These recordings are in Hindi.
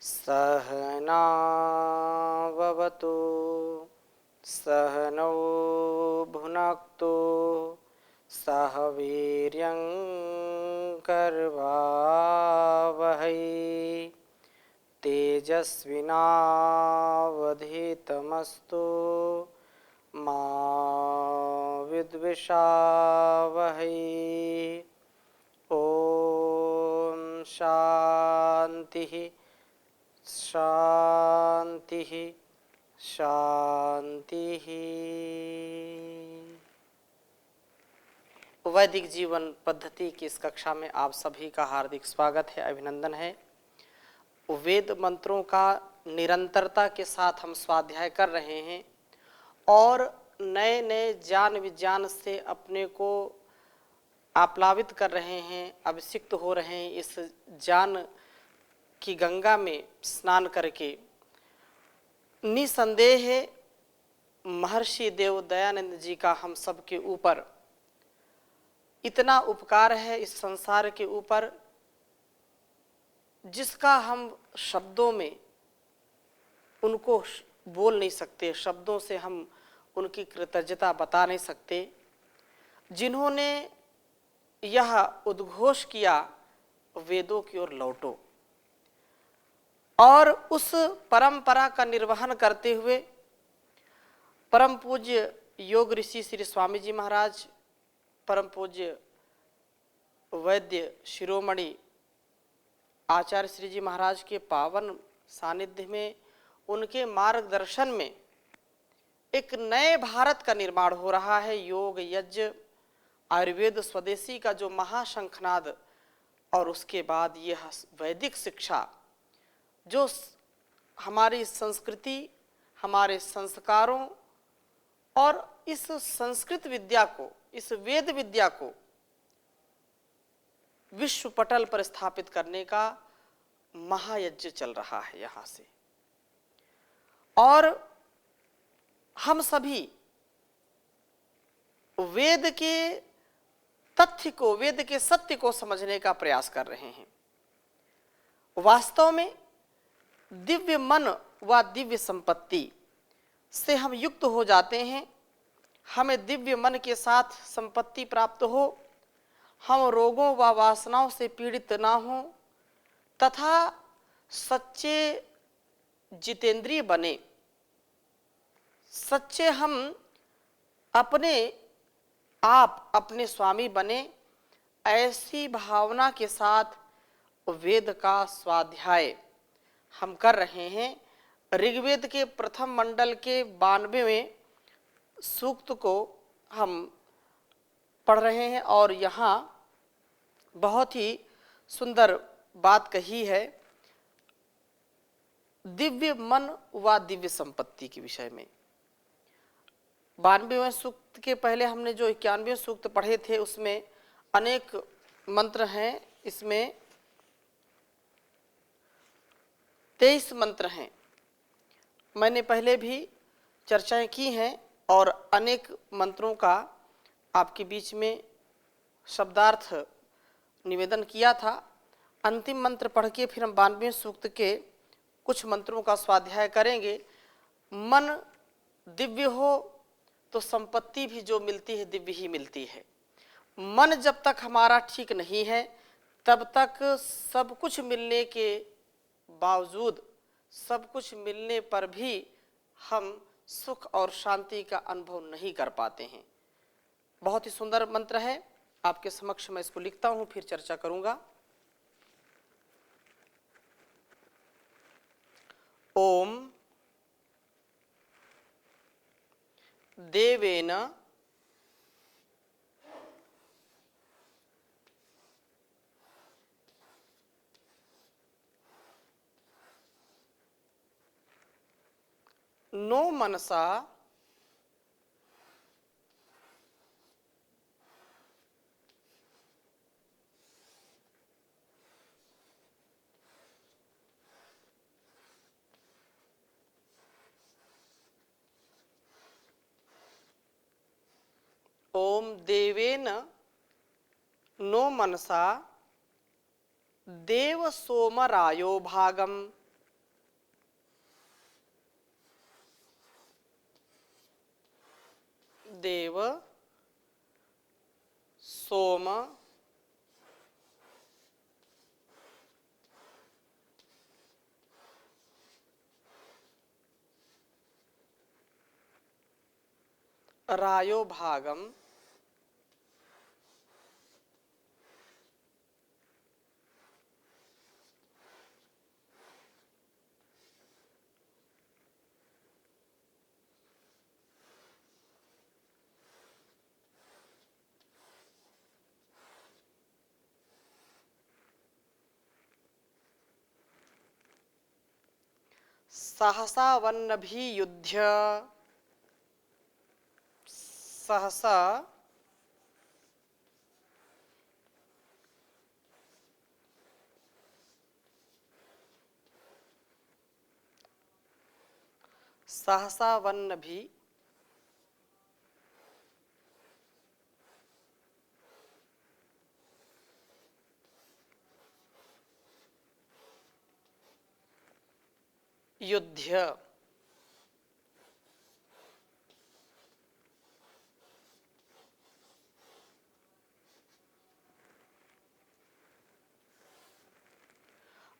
सहनाववतु सहनौ भुनक्तु सह वीर्यं करवावहै तेजस्विनावधीतमस्तु मा विद्विषावहै। ओम शांति शांति शांति। वैदिक जीवन पद्धति की इस कक्षा में आप सभी का हार्दिक स्वागत है, अभिनंदन है। वेद मंत्रों का निरंतरता के साथ हम स्वाध्याय कर रहे हैं और नए नए ज्ञान विज्ञान से अपने को आप्लावित कर रहे हैं, अभिषिक्त हो रहे हैं। इस ज्ञान की गंगा में स्नान करके निसंदेह महर्षि देव दयानंद जी का हम सब के ऊपर इतना उपकार है, इस संसार के ऊपर, जिसका हम शब्दों में उनको बोल नहीं सकते, शब्दों से हम उनकी कृतज्ञता बता नहीं सकते। जिन्होंने यह उद्घोष किया, वेदों की ओर लौटो, और उस परंपरा का निर्वहन करते हुए परम पूज्य योग ऋषि श्री स्वामी जी महाराज, परम पूज्य वैद्य शिरोमणि आचार्य श्री जी महाराज के पावन सानिध्य में, उनके मार्गदर्शन में एक नए भारत का निर्माण हो रहा है। योग यज्ञ आयुर्वेद स्वदेशी का जो महाशंखनाद, और उसके बाद यह वैदिक शिक्षा जो हमारी संस्कृति, हमारे संस्कारों और इस संस्कृत विद्या को, इस वेद विद्या को विश्व पटल पर स्थापित करने का महायज्ञ चल रहा है यहाँ से। और हम सभी वेद के तथ्य को, वेद के सत्य को समझने का प्रयास कर रहे हैं। वास्तव में दिव्य मन व दिव्य संपत्ति से हम युक्त हो जाते हैं। हमें दिव्य मन के साथ संपत्ति प्राप्त हो, हम रोगों व वासनाओं से पीड़ित ना हो, तथा सच्चे जितेंद्रिय बने, सच्चे हम अपने आप अपने स्वामी बने। ऐसी भावना के साथ वेद का स्वाध्याय हम कर रहे हैं। ऋग्वेद के प्रथम मंडल के 92वें सूक्त को हम पढ़ रहे हैं और यहाँ बहुत ही सुंदर बात कही है दिव्य मन व दिव्य संपत्ति के विषय में। 92वें सूक्त के पहले हमने जो 91वें सूक्त पढ़े थे, उसमें अनेक मंत्र हैं। इसमें 23 मंत्र हैं। मैंने पहले भी चर्चाएं की हैं और अनेक मंत्रों का आपके बीच में शब्दार्थ निवेदन किया था। अंतिम मंत्र पढ़ के फिर हम 92वें सूक्त के कुछ मंत्रों का स्वाध्याय करेंगे। मन दिव्य हो तो संपत्ति भी जो मिलती है दिव्य ही मिलती है। मन जब तक हमारा ठीक नहीं है, तब तक सब कुछ मिलने के बावजूद, सब कुछ मिलने पर भी हम सुख और शांति का अनुभव नहीं कर पाते हैं। बहुत ही सुंदर मंत्र है। आपके समक्ष मैं इसको लिखता हूं, फिर चर्चा करूंगा। ओम देवेन नो मनसा ओम देवेन नो मनसा देव सोमरायो भागम देव सोम रायो भागम सहसा वन्नभि युध्य सहसा सहसा वन्नभि युध्य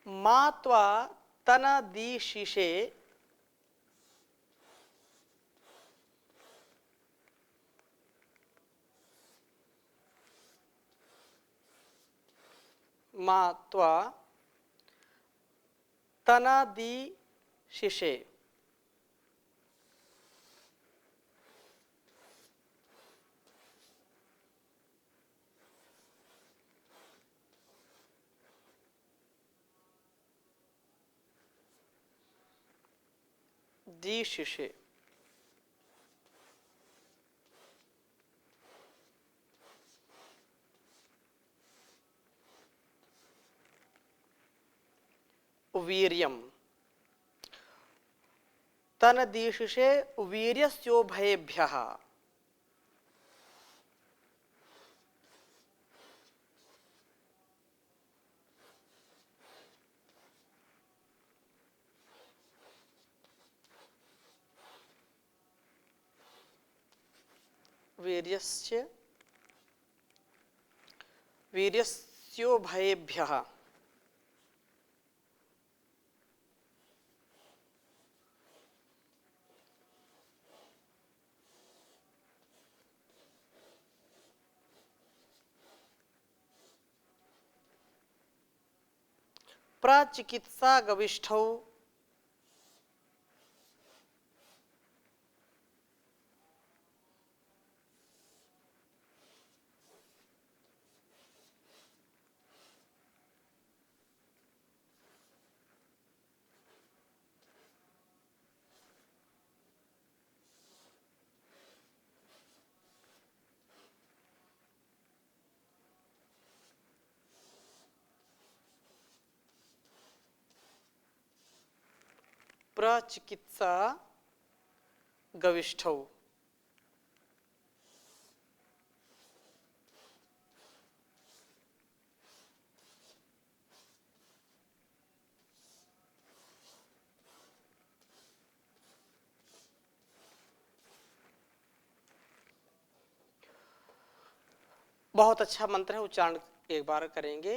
मात्वा तनदीशिषे मात्वा तनदीशिषे दीशिषे वीर्यम तनदीशिषे वीर्यस्योभयेभ्यः वीर्यस्य वीर्यस्योभयेभ्यः प्रचिकित्सा गविष्ठौ प्रचिकित्सा गविष्ठौ बहुत अच्छा मंत्र है, उच्चारण एक बार करेंगे।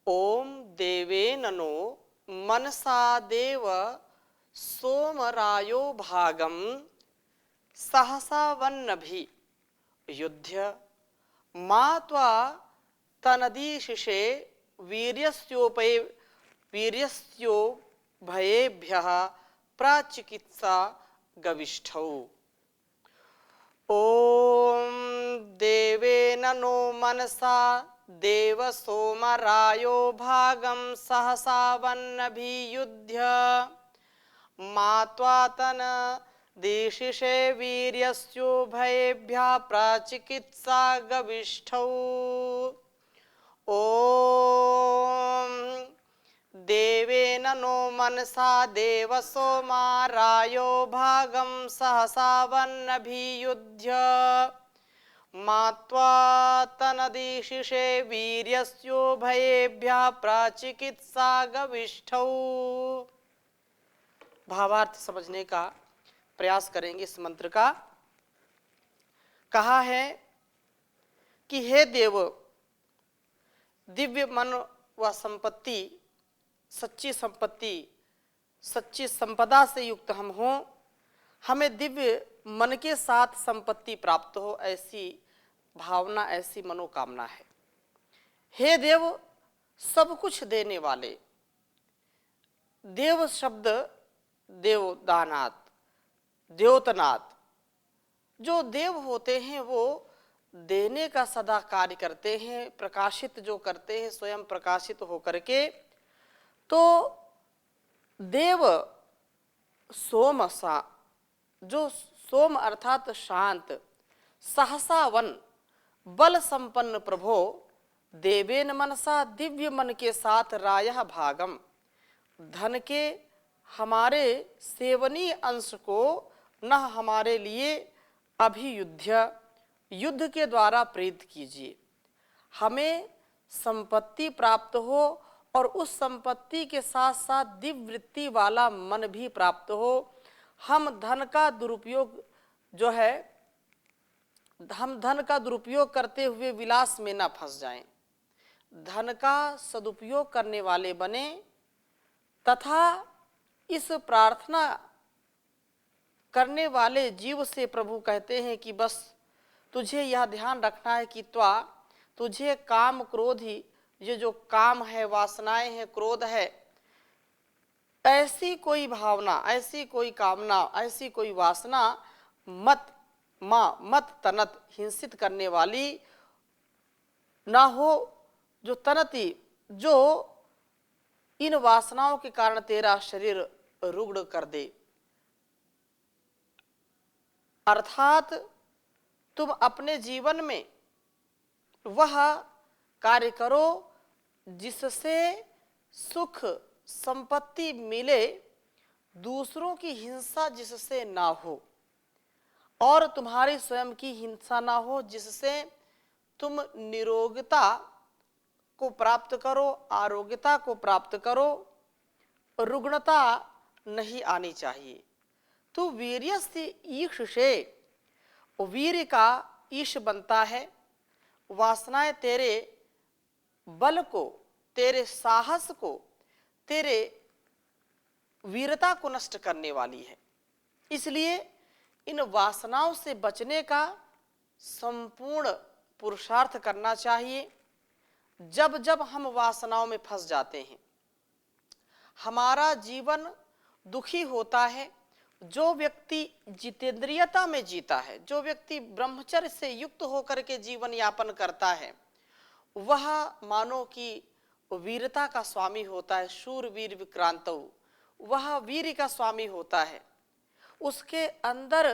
ओम देवे ननो मनसा देव सोमरायो भागम सहसा वन्नभि युध्य मात्वा तनदीशिषे वीर्यस्यो भयेभ्यः प्रचिकित्सा गविष्ठौ। ओम देवेन नो मनसा देव सोमरायो भागम सहसा वन्नभियुध्य मात्वा तनदीशिषे वीर्यस्योभयेभ्यः प्रचिकित्सा गविष्ठौ। ओम देवेन नो मनसा देव सोमरायो भागम सहसा वन्नभियुध्य मात्वा तनदीशिषे वीर्यस्योभयेभ्यः प्रचिकित्सा गविष्ठौ। भावार्थ समझने का प्रयास करेंगे इस मंत्र का। कहा है कि हे देव, दिव्य मन व संपत्ति, सच्ची संपत्ति, सच्ची संपदा से युक्त हम हों, हमें दिव्य मन के साथ संपत्ति प्राप्त हो, ऐसी भावना, ऐसी मनोकामना है। हे देव, सब कुछ देने वाले, देव शब्द देवदानात, द्योतनाथ, जो देव होते हैं वो देने का सदा कार्य करते हैं, प्रकाशित जो करते हैं स्वयं प्रकाशित होकर के। तो देव सोम सा, जो सोम अर्थात शांत, सहसा वन, बल संपन्न प्रभो, देवेन मनसा, दिव्य मन के साथ रायः भागम, धन के हमारे सेवनीय अंश को न हमारे लिए अभियुद्ध, युद्ध के द्वारा प्रेरित कीजिए। हमें संपत्ति प्राप्त हो और उस संपत्ति के साथ साथ दिव्य वृत्ति वाला मन भी प्राप्त हो। हम धन का दुरुपयोग जो है, हम धन का दुरुपयोग करते हुए विलास में ना फंस जाएं, धन का सदुपयोग करने वाले बने, तथा इस प्रार्थना करने वाले जीव से प्रभु कहते हैं कि बस तुझे यह ध्यान रखना है कि तुझे काम क्रोध ही, ये जो काम है, वासनाएं हैं, क्रोध है, ऐसी कोई भावना, ऐसी कोई कामना, ऐसी कोई वासना मत तनत, हिंसित करने वाली ना हो, जो तनती, जो इन वासनाओं के कारण तेरा शरीर रुग्ण कर दे। अर्थात तुम अपने जीवन में वह कार्य करो जिससे सुख संपत्ति मिले, दूसरों की हिंसा जिससे ना हो, और तुम्हारी स्वयं की हिंसा ना हो, जिससे तुम निरोगता को प्राप्त करो, आरोग्यता को प्राप्त करो, रुग्णता नहीं आनी चाहिए। तो वीर्यस्य ईश से, वीर्य का ईश बनता है। वासनाएं तेरे बल को, तेरे साहस को, तेरे वीरता को नष्ट करने वाली है। इसलिए इन वासनाओं से बचने का संपूर्ण पुरुषार्थ करना चाहिए। जब जब हम वासनाओं में फंस जाते हैं, हमारा जीवन दुखी होता है। जो व्यक्ति जितेंद्रियता में जीता है, जो व्यक्ति ब्रह्मचर्य से युक्त होकर के जीवन यापन करता है, वह मानो कि वीरता का स्वामी होता है। शूरवीर विक्रांत, वह वीर का स्वामी होता है। उसके अंदर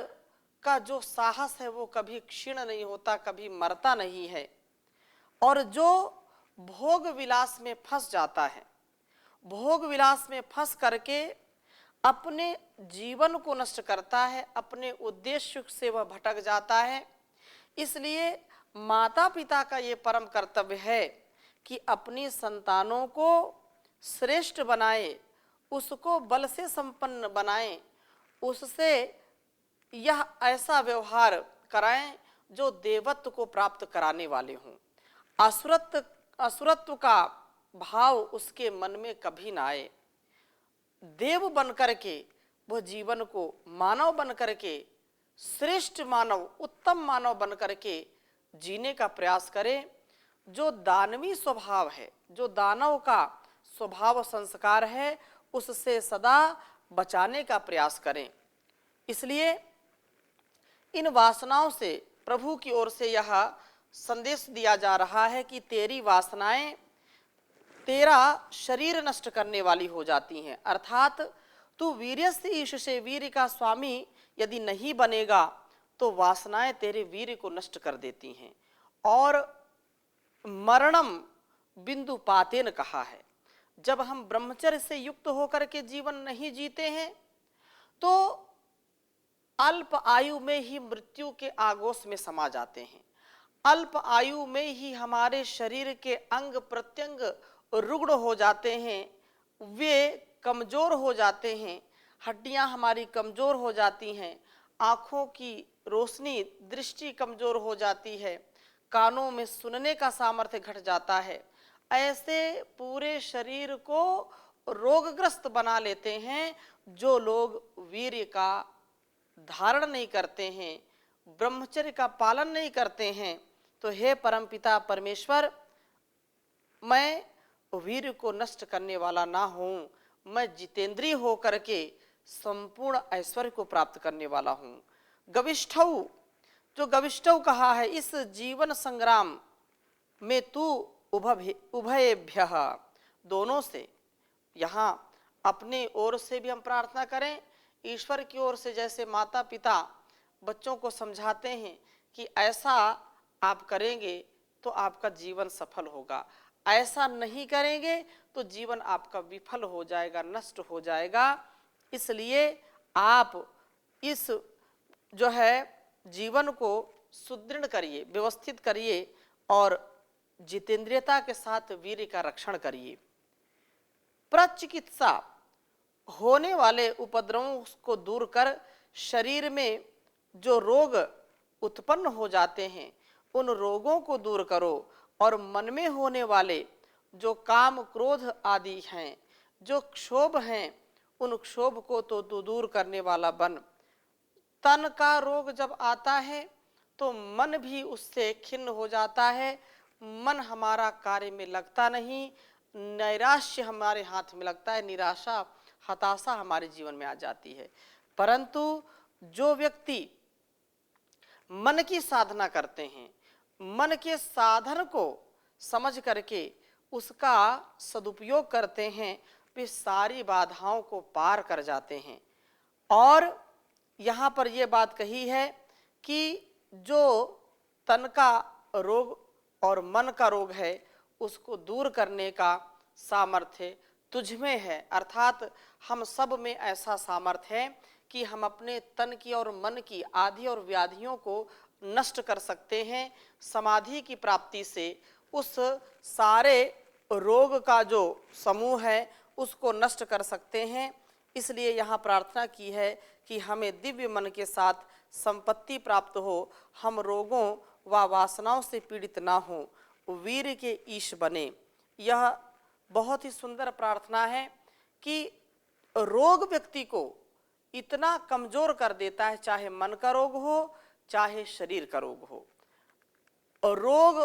का जो साहस है वो कभी क्षीण नहीं होता, कभी मरता नहीं है। और जो भोग विलास में फंस जाता है, भोग विलास में फंस करके अपने जीवन को नष्ट करता है, अपने उद्देश्य से वह भटक जाता है। इसलिए माता पिता का ये परम कर्तव्य है कि अपनी संतानों को श्रेष्ठ बनाए, उसको बल से संपन्न बनाएं, उससे यह ऐसा व्यवहार कराएं जो देवत्व को प्राप्त कराने वाले हों। असुरत्व का भाव उसके मन में कभी ना आए। देव बन करके वह जीवन को मानव बन करके, श्रेष्ठ मानव, उत्तम मानव बन करके जीने का प्रयास करे। जो दानवी स्वभाव है, जो दानव का स्वभाव संस्कार है, उससे सदा बचाने का प्रयास करें। इसलिए इन वासनाओं से प्रभु की ओर से यह संदेश दिया जा रहा है कि तेरी वासनाएं तेरा शरीर नष्ट करने वाली हो जाती हैं। अर्थात तू वीर्यस्य ईश से, वीर का स्वामी यदि नहीं बनेगा तो वासनाएं तेरे वीर को नष्ट कर देती हैं। और मरणम बिंदु पातेन कहा है, जब हम ब्रह्मचर्य से युक्त होकर के जीवन नहीं जीते हैं तो अल्प आयु में ही मृत्यु के आगोश में समा जाते हैं। अल्प आयु में ही हमारे शरीर के अंग प्रत्यंग रुग्ण हो जाते हैं, वे कमजोर हो जाते हैं, हड्डियां हमारी कमजोर हो जाती हैं, आँखों की रोशनी, दृष्टि कमजोर हो जाती है, कानों में सुनने का सामर्थ्य घट जाता है। ऐसे पूरे शरीर को रोगग्रस्त बना लेते हैं जो लोग वीर्य का धारण नहीं करते हैं, ब्रह्मचर्य का पालन नहीं करते हैं। तो हे परमपिता परमेश्वर, मैं वीर्य को नष्ट करने वाला ना हूं, मैं जितेंद्रिय होकर के संपूर्ण ऐश्वर्य को प्राप्त करने वाला हूं। गविष्ठौ, जो गविष्ठौ कहा है, इस जीवन संग्राम में तू उभयभ्य, दोनों से, यहाँ अपने ओर से भी हम प्रार्थना करें, ईश्वर की ओर से। जैसे माता पिता बच्चों को समझाते हैं कि ऐसा आप करेंगे तो आपका जीवन सफल होगा, ऐसा नहीं करेंगे तो जीवन आपका विफल हो जाएगा, नष्ट हो जाएगा। इसलिए आप इस जो है जीवन को सुदृढ़ करिए, व्यवस्थित करिए और जितेंद्रियता के साथ वीर्य का रक्षण करिए। प्रचिकित्सा, होने वाले उपद्रवों को दूर कर शरीर में जो रोग उत्पन्न हो जाते हैं उन रोगों को दूर करो, और मन में होने वाले जो काम क्रोध आदि हैं, जो क्षोभ हैं, उन क्षोभ को तो तू दूर करने वाला बन। तन का रोग जब आता है तो मन भी उससे खिन्न हो जाता है, मन हमारा कार्य में लगता नहीं, नैराश्य हमारे हाथ में लगता है, निराशा हताशा हमारे जीवन में आ जाती है। परंतु जो व्यक्ति मन की साधना करते हैं, मन के साधन को समझ करके उसका सदुपयोग करते हैं, वे सारी बाधाओं को पार कर जाते हैं। और यहाँ पर यह बात कही है कि जो तन का रोग और मन का रोग है उसको दूर करने का सामर्थ्य तुझ में है, अर्थात हम सब में ऐसा सामर्थ्य है कि हम अपने तन की और मन की आदि और व्याधियों को नष्ट कर सकते हैं। समाधि की प्राप्ति से उस सारे रोग का जो समूह है उसको नष्ट कर सकते हैं। इसलिए यहाँ प्रार्थना की है कि हमें दिव्य मन के साथ संपत्ति प्राप्त हो, हम रोगों व वासनाओं से पीड़ित ना हो, वीर के ईश बने। यह बहुत ही सुंदर प्रार्थना है कि रोग व्यक्ति को इतना कमजोर कर देता है, चाहे मन का रोग हो चाहे शरीर का रोग हो। और रोग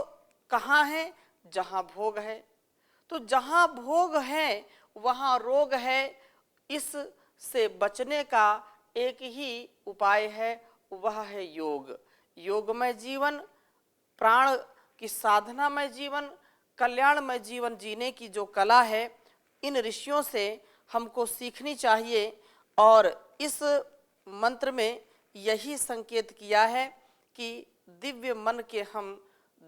कहाँ है? जहाँ भोग है। तो जहाँ भोग है वहाँ रोग है। इस से बचने का एक ही उपाय है, वह है योग। योगमय जीवन, प्राण की साधनामय जीवन, कल्याणमय जीवन जीने की जो कला है, इन ऋषियों से हमको सीखनी चाहिए। और इस मंत्र में यही संकेत किया है कि दिव्य मन के हम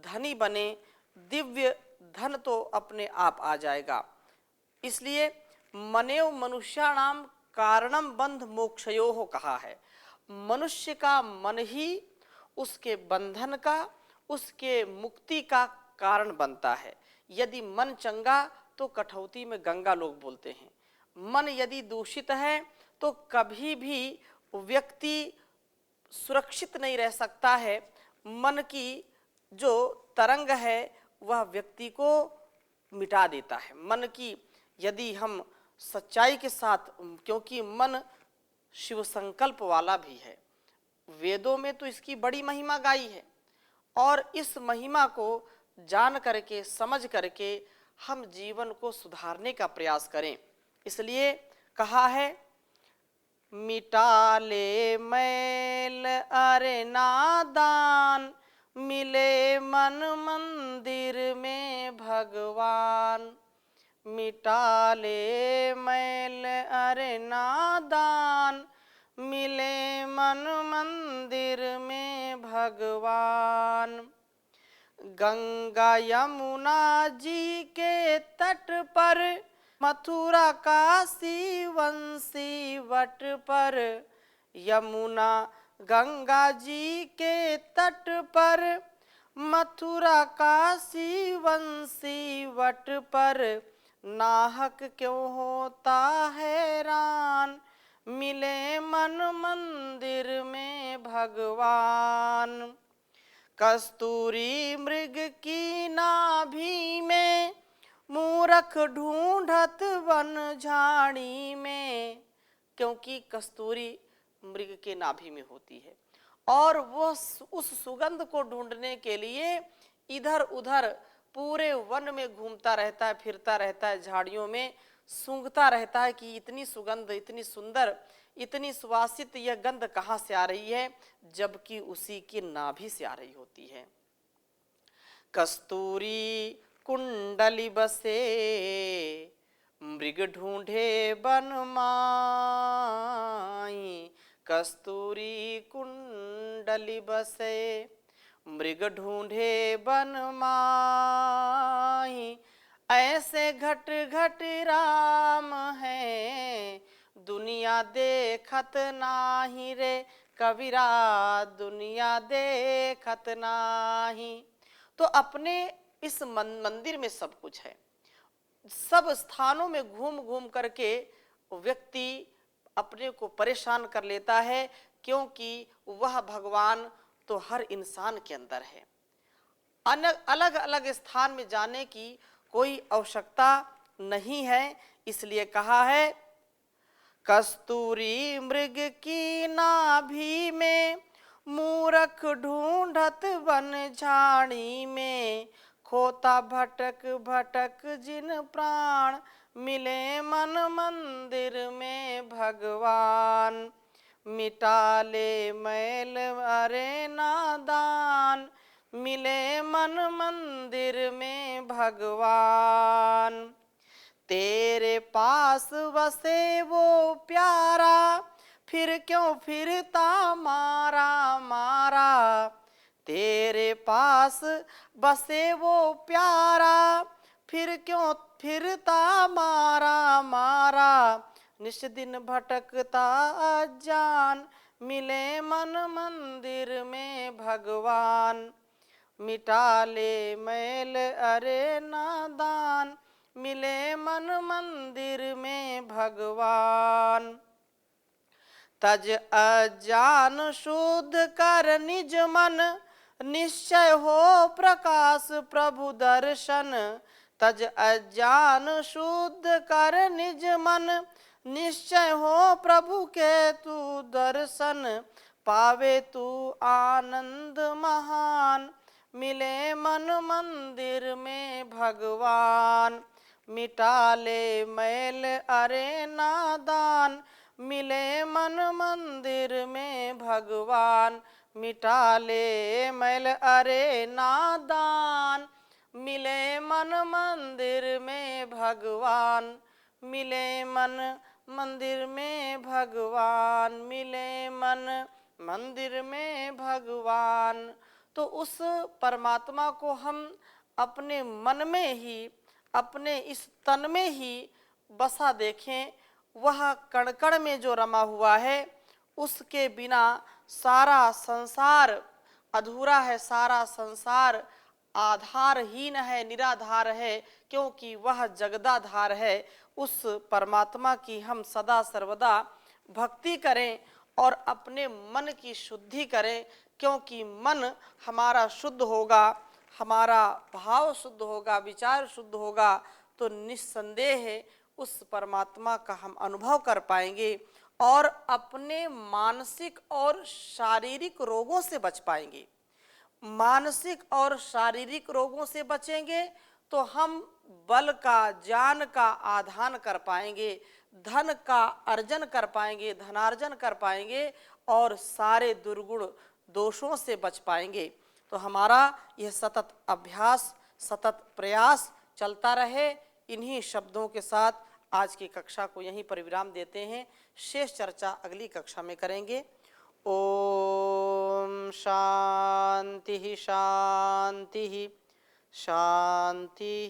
धनी बने, दिव्य धन तो अपने आप आ जाएगा। इसलिए मनेव मनुष्याणाम कारणम बंध मोक्षयोः कहा है। मनुष्य का मन ही उसके बंधन का, उसके मुक्ति का कारण बनता है। यदि मन चंगा तो कठौती में गंगा लोग बोलते हैं। मन यदि दूषित है तो कभी भी व्यक्ति सुरक्षित नहीं रह सकता है। मन की जो तरंग है वह व्यक्ति को मिटा देता है। मन की यदि हम सच्चाई के साथ, क्योंकि मन शिव संकल्प वाला भी है, वेदों में तो इसकी बड़ी महिमा गाई है, और इस महिमा को जान करके समझ करके हम जीवन को सुधारने का प्रयास करें। इसलिए कहा है, मिटा ले मैल अरे नादान, मिले मन मंदिर में भगवान। मिटा ले मैल अरे नादान, मिले मन मंदिर में भगवान। गंगा यमुना जी के तट पर, मथुरा काशी वंशी वट पर। यमुना गंगा जी के तट पर, मथुरा काशी वंशी वट पर। नाहक क्यों होता हैरान, मिले मन मंदिर में भगवान। कस्तूरी मृग की नाभि में, मूरख ढूंढत वन झाड़ी में। क्योंकि कस्तूरी मृग के नाभि में होती है और वो उस सुगंध को ढूंढने के लिए इधर उधर पूरे वन में घूमता रहता है, फिरता रहता है, झाड़ियों में सूंघता रहता है कि इतनी सुगंध, इतनी सुंदर, इतनी सुवासित यह गंध कहाँ से आ रही है, जबकि उसी की नाभि से आ रही होती है। कस्तूरी कुंडली बसे, मृग ढूंढे बन माई। कस्तूरी कुंडली बसे, मृग ढूंढे बन माई। ऐसे घट घट राम है, दुनिया देखत नाही रे कबीरा, दुनिया देखत नाही। तो अपने इस मंदिर में सब कुछ है। सब स्थानों में घूम घूम करके व्यक्ति अपने को परेशान कर लेता है, क्योंकि वह भगवान तो हर इंसान के अंदर है। अलग अलग स्थान में जाने की कोई आवश्यकता नहीं है। इसलिए कहा है, कस्तूरी मृग की नाभि में, मूरख ढूंढत वन झाड़ी में। खोता भटक भटक जिन प्राण, मिले मन मंदिर में भगवान। मिटा ले मैल अरे नादान, मिले मन मंदिर में भगवान। तेरे पास बसे वो प्यारा, फिर क्यों फिरता मारा मारा। तेरे पास बसे वो प्यारा, फिर क्यों फिरता मारा मारा। निश दिन भटकता अजान, मिले मन मंदिर में भगवान। मिटा ले मैल अरे नादान, मिले मन मंदिर में भगवान। तज अजान शुद्ध कर निज मन, निश्चय हो प्रकाश प्रभु दर्शन। तज अजान शुद्ध कर निज मन, निश्चय हो प्रभु के तू दर्शन। पावे तू आनंद महान, मिले मन मंदिर में भगवान। मिटा ले मैल अरे नादान, मिले मन मंदिर में भगवान। मिटा ले मैल अरे नादान, मिले मन मंदिर में भगवान। मिले मन मंदिर में भगवान, मिले मन मंदिर में भगवान। तो उस परमात्मा को हम अपने मन में ही, अपने इस तन में ही बसा देखें। वह कण कण में जो रमा हुआ है, उसके बिना सारा संसार अधूरा है, सारा संसार आधारहीन है, निराधार है, क्योंकि वह जगदाधार है। उस परमात्मा की हम सदा सर्वदा भक्ति करें और अपने मन की शुद्धि करें, क्योंकि मन हमारा शुद्ध होगा, हमारा भाव शुद्ध होगा, विचार शुद्ध होगा, तो निस्संदेह उस परमात्मा का हम अनुभव कर पाएंगे और अपने मानसिक और शारीरिक रोगों से बच पाएंगे। मानसिक और शारीरिक रोगों से बचेंगे तो हम बल का, ज्ञान का आधान कर पाएंगे, धन का अर्जन कर पाएंगे, धनार्जन कर पाएंगे और सारे दुर्गुण दोषों से बच पाएंगे। तो हमारा यह सतत अभ्यास, सतत प्रयास चलता रहे। इन्हीं शब्दों के साथ आज की कक्षा को यहीं पर विराम देते हैं। शेष चर्चा अगली कक्षा में करेंगे। ओम शांति शांति शांति।